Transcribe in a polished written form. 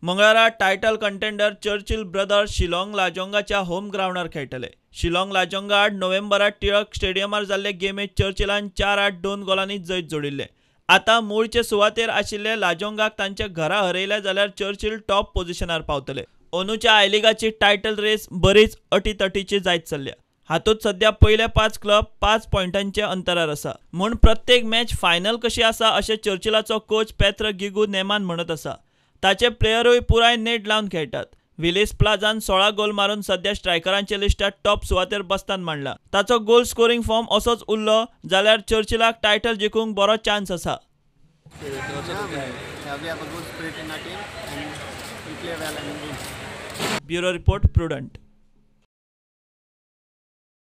मंगळारा title contender Churchill Brothers Shillong लाजोंगाच्या home ग्राउंडार खेळटले. शिलाँग लाजोंगा आड नोव्हेंबरात टिळक स्टेडियमार जाल्ले गेमेत चर्चिलान 4-8 गोलांनी जैत जोडिल्ले. आतां मूळचे सुवातेर आशिल्ले लाजोंगाक तांचे घरा हरयले जाल्यार चर्चिल टॉप पोझिशनार पावतले. अंदूच्या आय लीगाची टायटल रेस बरीच अटीतटीची जायत चल्ल्या. हातूंत सध्या पयले 5 क्लब 5 पॉयंटांचे अंतरार आसा. म्हूण प्रत्येक मॅच फायनल कशी आसा अशें चर्चिलाचो कोच पेत्र गिगू नेमान म्हणत आसा. ताचे प्लेयरूय पुराय नेट लावन खेळटात. विलिस प्लाझान 16 गोल मारून सध्या स्ट्रायकरांच्या लिस्टात टॉप सुवातेर बसतान मांडला. ताचो गोल स्कोरिंग फॉर्म असोच उरलो जाल्यार चर्चिलाक टायटल जिखूंक बरो चान्स आसा. Bureau report prudent.